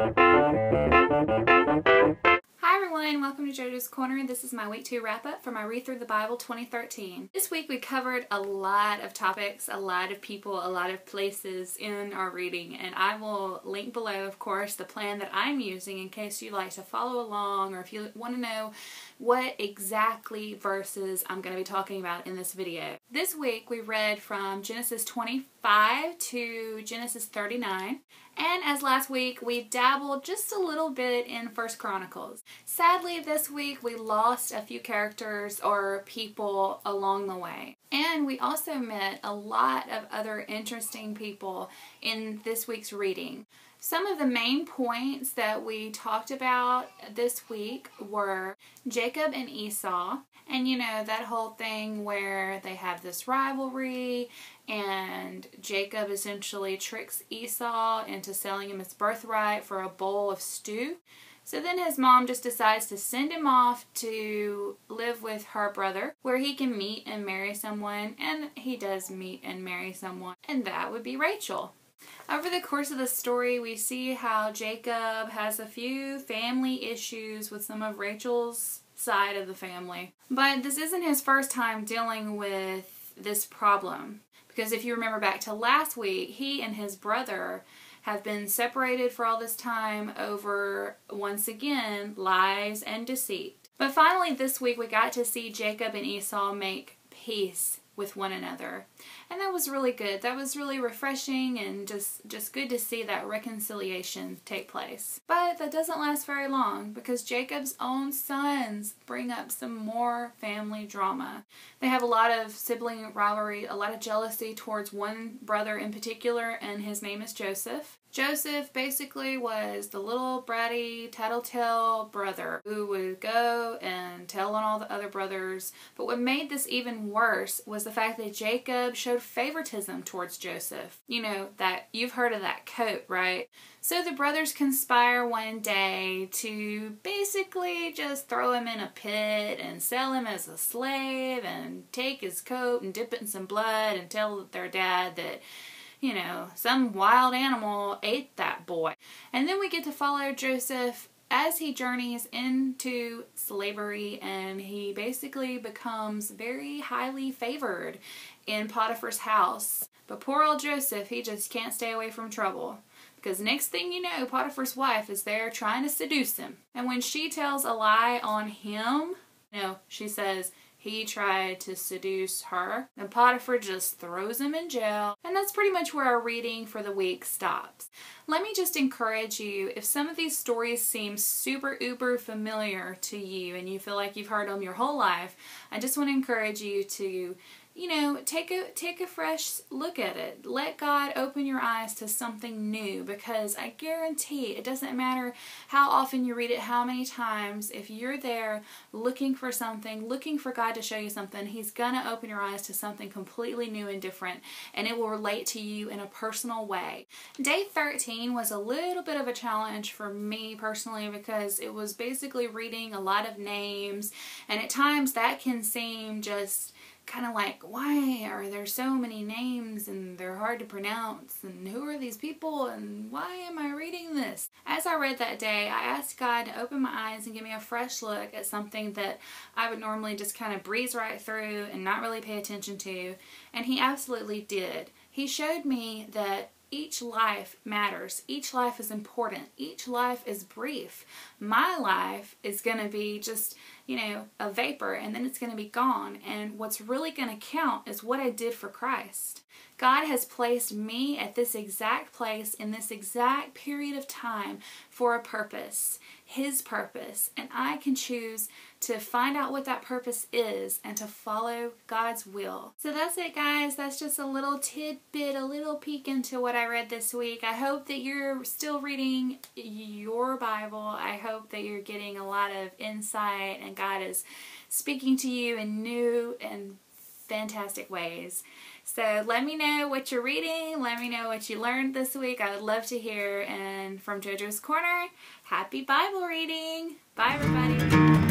Hi everyone, welcome to JoJo's Corner. This is my week 2 wrap up for my Read Through the Bible 2013. This week we covered a lot of topics, a lot of people, a lot of places in our reading, and I will link below, of course, the plan that I'm using in case you like to follow along or if you want to know what exactly verses I'm going to be talking about in this video. This week we read from Genesis 25 to Genesis 39. And as last week, we dabbled just a little bit in 1 Chronicles. Sadly, this week we lost a few characters or people along the way. And we also met a lot of other interesting people in this week's reading. Some of the main points that we talked about this week were Jacob and Esau. And you know, that whole thing where they have this rivalry and Jacob essentially tricks Esau into selling him his birthright for a bowl of stew. So then his mom just decides to send him off to live with her brother where he can meet and marry someone, and he does meet and marry someone, and that would be Rachel. Over the course of the story, we see how Jacob has a few family issues with some of Rachel's side of the family. But this isn't his first time dealing with this problem. Because if you remember back to last week, he and his brother have been separated for all this time over, once again, lies and deceit. But finally this week we got to see Jacob and Esau make peace with one another. And that was really good. That was really refreshing and just good to see that reconciliation take place. But that doesn't last very long because Jacob's own sons bring up some more family drama. They have a lot of sibling rivalry, a lot of jealousy towards one brother in particular, and his name is Joseph. Joseph basically was the little bratty tattletale brother who would go and tell on all the other brothers. But what made this even worse was the fact that Jacob showed favoritism towards Joseph. You know, that you've heard of that coat, right? So the brothers conspire one day to basically just throw him in a pit and sell him as a slave and take his coat and dip it in some blood and tell their dad that, you know, some wild animal ate that boy. And then we get to follow Joseph as he journeys into slavery, and he basically becomes very highly favored in Potiphar's house. But poor old Joseph, he just can't stay away from trouble. Because next thing you know, Potiphar's wife is there trying to seduce him. And when she tells a lie on him, she says he tried to seduce her, and Potiphar just throws him in jail. And that's pretty much where our reading for the week stops. Let me just encourage you, if some of these stories seem super uber familiar to you and you feel like you've heard them your whole life, I just want to encourage you to, take a fresh look at it. Let God open your eyes to something new, because I guarantee it doesn't matter how often you read it, how many times, if you're there looking for something, looking for God to show you something, He's gonna open your eyes to something completely new and different, and it will relate to you in a personal way. Day 13 was a little bit of a challenge for me personally because it was basically reading a lot of names, and at times that can seem just kind of like, why are there so many names and they're hard to pronounce, and who are these people and why am I reading this? As I read that day, I asked God to open my eyes and give me a fresh look at something that I would normally just kind of breeze right through and not really pay attention to, and He absolutely did. He showed me that each life matters. Each life is important. Each life is brief. My life is going to be just, a vapor, and then it's going to be gone. And what's really going to count is what I did for Christ. God has placed me at this exact place in this exact period of time for a purpose, His purpose, and I can choose to find out what that purpose is and to follow God's will. So that's it, guys. That's just a little tidbit, a little peek into what I read this week. I hope that you're still reading your Bible. I hope that you're getting a lot of insight and God is speaking to you in new and fantastic ways. So let me know what you're reading. Let me know what you learned this week. I would love to hear. And from JoJo's Corner, happy Bible reading. Bye, everybody.